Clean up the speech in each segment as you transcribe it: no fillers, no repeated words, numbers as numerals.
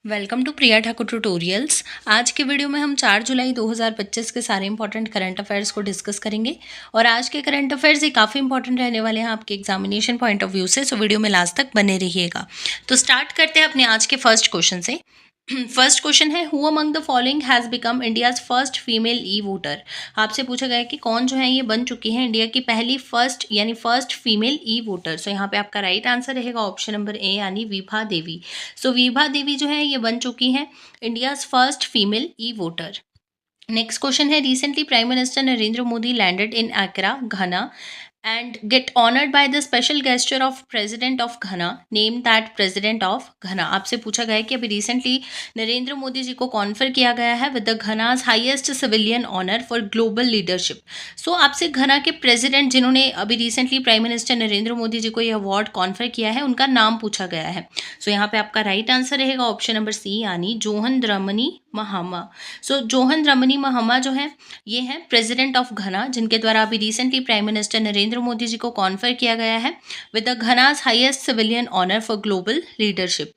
Welcome to Priya Thakur tutorials. आज के video में हम 4 जुलाई 2025 के सारे इंपॉर्टेंट करंट अफेयर्स को डिस्कस करेंगे और आज के करंट अफेयर्स ये काफ़ी इंपॉर्टेंट रहने वाले हैं आपके एग्जामिनेशन पॉइंट ऑफ व्यू से, सो वीडियो में लास्ट तक बने रहिएगा। तो स्टार्ट करते हैं अपने आज के फर्स्ट क्वेश्चन से। फर्स्ट क्वेश्चन है, who among the following has become India's first female E voter. आपसे पूछा गया है कि कौन जो है ये बन चुकी है इंडिया की पहली फर्स्ट फीमेल ई वोटर। सो यहाँ पे आपका राइट आंसर रहेगा ऑप्शन नंबर ए यानी विभा देवी। सो विभा देवी जो है ये बन चुकी हैं इंडियाज फर्स्ट फीमेल ई वोटर। नेक्स्ट क्वेश्चन है, recently prime minister Narendra Modi landed in Accra, घना and get honored by the special gesture of president of Ghana. Name that president of Ghana. आपसे पूछा गया है कि अभी रिसेंटली नरेंद्र मोदी जी को कॉन्फर किया गया है with the Ghana's highest civilian honour for global leadership. So आपसे घना के प्रेसिडेंट जिन्होंने अभी recently prime minister Narendra Modi ji को ये अवार्ड कॉन्फर किया है उनका नाम पूछा गया है। सो यहाँ पे आपका राइट आंसर रहेगा ऑप्शन नंबर सी यानी जोहन द्रमनी महामा। सो जोहन द्रमनी महामा जो है ये है प्रेसिडेंट ऑफ घना जिनके द्वारा अभी recently prime minister Narendra Modi ji को कॉन्फर किया गया है with the Ghana's highest civilian honour for global leadership.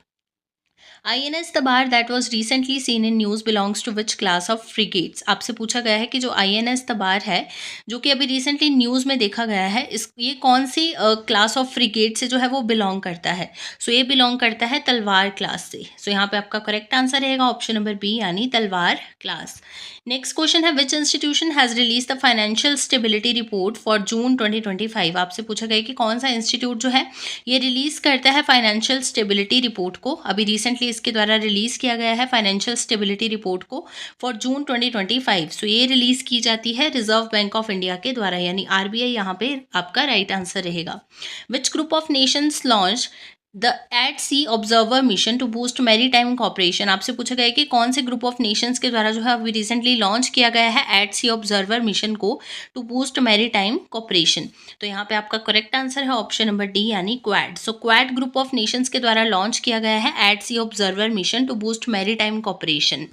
INS Tabar that was recently seen in news belongs to which class of frigates. आपसे पूछा गया है कि जो INS तबार है जो कि अभी रिसेंटली न्यूज़ में देखा गया है ये कौन सी क्लास ऑफ फ्रिगेट से जो है वो बिलोंग करता है। सो ये बिलोंग करता है तलवार क्लास से। सो यहाँ पे आपका करेक्ट आंसर रहेगा ऑप्शन नंबर बी यानी तलवार क्लास। नेक्स्ट क्वेश्चन है, विच institution has release the financial stability report for जून 2025। आपसे पूछा गया कि कौन सा इंस्टीट्यूट जो है ये रिलीज करता है फाइनेंशियल स्टेबिलिटी रिपोर्ट को। अभी रिसेंटली इसके द्वारा रिलीज किया गया है फाइनेंशियल स्टेबिलिटी रिपोर्ट को फॉर जून 2025। सो ये रिलीज की जाती है रिजर्व बैंक ऑफ इंडिया के द्वारा यानी RBI यहाँ पे आपका राइट आंसर रहेगा। Which group of nations launched the at sea observer mission to boost maritime cooperation. आपसे पूछा गया है कि कौन से ग्रुप ऑफ नेशंस के द्वारा जो है अभी रिसेंटली लॉन्च किया गया है एट सी ऑब्जर्वर मिशन को to boost maritime cooperation. तो यहाँ पे आपका करेक्ट आंसर है ऑप्शन नंबर डी यानी Quad. So Quad group of nations के द्वारा लॉन्च किया गया है at sea observer mission to boost maritime cooperation.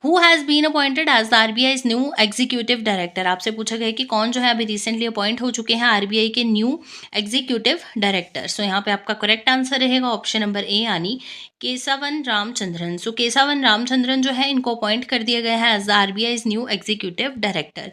Who has been appointed as the RBI's new executive director. आपसे पूछा गया है कि कौन जो है अभी रिसेंटली अपॉइंट हो चुके हैं RBI के न्यू एग्जीक्यूटिव डायरेक्टर। सो यहाँ पे आपका करेक्ट आंसर रहेगा ऑप्शन नंबर ए यानी केसावन रामचंद्रन। सो केसावन रामचंद्रन जो है इनको अपॉइंट कर दिया गया है as the RBI's new executive director.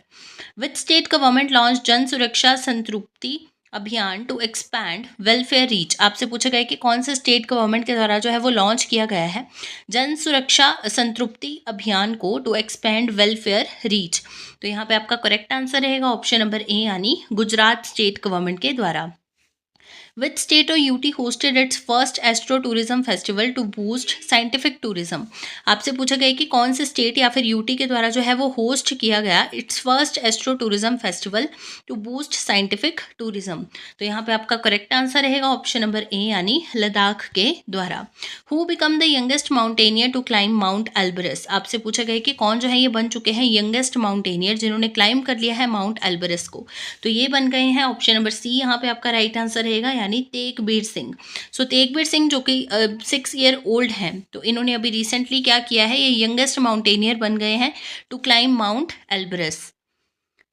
Which state government launch Jan Suraksha संतृप्ति अभियान टू एक्सपैंड वेलफेयर रीच। आपसे पूछा गया है कि कौन से स्टेट गवर्नमेंट के द्वारा जो है वो लॉन्च किया गया है जन सुरक्षा संतृप्ति अभियान को टू एक्सपैंड वेलफेयर रीच। तो यहाँ पे आपका करेक्ट आंसर रहेगा ऑप्शन नंबर ए यानी गुजरात स्टेट गवर्नमेंट के द्वारा। विच स्टेट और UT hosted its first astro tourism festival to boost scientific tourism. आपसे पूछा गया कि कौन से स्टेट या फिर यूटी के द्वारा जो है वो होस्ट किया गया its first astro tourism festival to boost scientific tourism. तो यहाँ पे आपका करेक्ट आंसर रहेगा ऑप्शन नंबर ए यानी लद्दाख के द्वारा। Who become the youngest mountaineer to climb Mount Elbrus. आपसे पूछा गया कि कौन जो है ये बन चुके हैं यंगेस्ट माउंटेनियर जिन्होंने क्लाइम कर लिया है माउंट एल्बरस को। तो ये बन गए हैं ऑप्शन नंबर सी यहाँ पे आपका राइट आंसर रहेगा यानी तेगबीर सिंह। सो तेगबीर सिंह जो कि 6 ईयर ओल्ड हैं तो इन्होंने अभी रिसेंटली क्या किया है ये यंगेस्ट माउंटेनियर बन गए हैं to climb Mount Elbrus.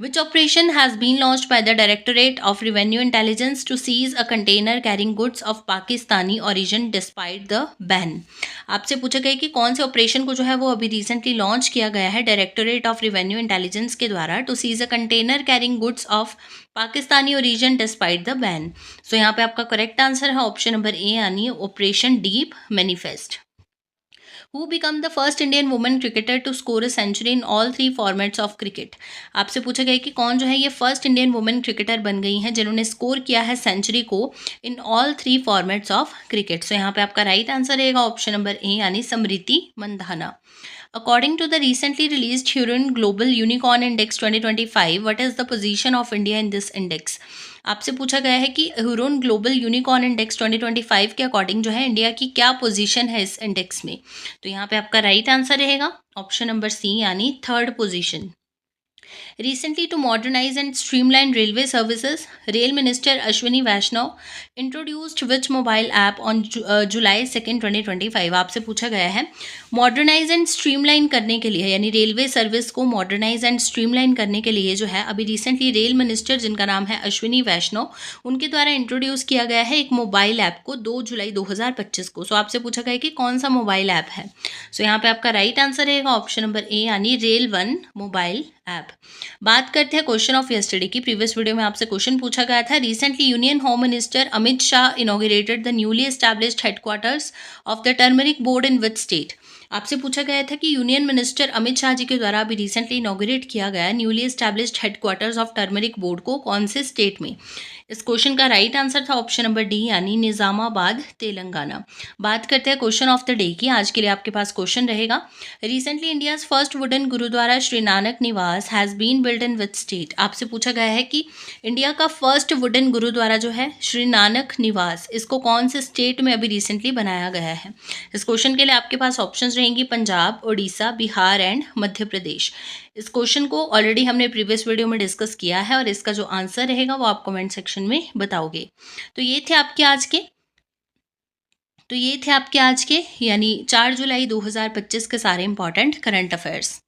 Which operation has been launched by the Directorate of Revenue Intelligence to seize a container carrying goods of Pakistani origin despite the ban? आपसे पूछा गया कि कौन से ऑपरेशन को जो है वो अभी रिसेंटली लॉन्च किया गया है डायरेक्टोरेट ऑफ रेवेन्यू इंटेलिजेंस के द्वारा to seize a container carrying goods of Pakistani origin despite the ban. So यहाँ पे आपका करेक्ट आंसर है ऑप्शन नंबर ए यानी operation deep manifest. Who become the first Indian woman cricketer to score a century in all 3 formats of cricket? आपसे पूछा गया कि कौन जो है ये फर्स्ट इंडियन वुमेन क्रिकेटर बन गई हैं जिन्होंने स्कोर किया है सेंचुरी को in all 3 formats of cricket. So यहाँ पे आपका राइट आंसर रहेगा ऑप्शन नंबर ए यानी Smriti Mandhana. According to the recently released Hurun Global Unicorn Index 2025, what is the position of India in this index? आपसे पूछा गया है कि हुरून ग्लोबल यूनिकॉर्न इंडेक्स 2025 के अकॉर्डिंग जो है इंडिया की क्या पोजीशन है इस इंडेक्स में। तो यहाँ पे आपका राइट आंसर रहेगा ऑप्शन नंबर सी यानी third position. Recently, to modernize and streamline railway services, Rail Minister Ashwini Vaishnaw introduced which mobile app on July 2, 2025? आपसे पूछा गया है मॉडर्नाइज एंड स्ट्रीमलाइन करने के लिए, यानी रेलवे सर्विस को मॉडर्नाइज एंड स्ट्रीमलाइन करने के लिए जो है अभी रिसेंटली रेल मिनिस्टर जिनका नाम है अश्विनी वैष्णव, उनके द्वारा इंट्रोड्यूस किया गया है एक मोबाइल ऐप को 2 जुलाई 2025 को। सो आपसे पूछा गया है कि कौन सा मोबाइल ऐप है। सो यहाँ पे आपका राइट आंसर रहेगा ऑप्शन नंबर ए, यानी रेल वन मोबाइल ऐप। बात करते हैं क्वेश्चन ऑफ यस्टरडे की। प्रीवियस वीडियो में आपसे क्वेश्चन पूछा गया था, recently union home minister Amit Shah inaugurated the newly established headquarters of the turmeric board in which state? आपसे पूछा गया था कि यूनियन मिनिस्टर अमित शाह जी के द्वारा अभी रिसेंटली इनॉग्रेट किया गया newly established headquarters of turmeric board को कौन से स्टेट में? इस क्वेश्चन का राइट आंसर था ऑप्शन नंबर डी, यानी निजामाबाद, तेलंगाना। बात करते हैं क्वेश्चन ऑफ द डे की। आज के लिए आपके पास क्वेश्चन रहेगा, recently India's first wooden gurdwara Shri Nanak Niwas has been build in which state? आपसे पूछा गया है कि इंडिया का फर्स्ट वुडन गुरुद्वारा जो है श्री नानक निवास, इसको कौन से स्टेट में अभी रिसेंटली बनाया गया है? इस क्वेश्चन के लिए आपके पास ऑप्शंस रहेंगी पंजाब, उड़ीसा, बिहार एंड मध्य प्रदेश। इस क्वेश्चन को ऑलरेडी हमने प्रीवियस वीडियो में डिस्कस किया है और इसका जो आंसर रहेगा वो आप कमेंट सेक्शन में बताओगे। तो ये थे आपके आज के यानी 4 जुलाई 2025 के सारे इंपॉर्टेंट करंट अफेयर्स।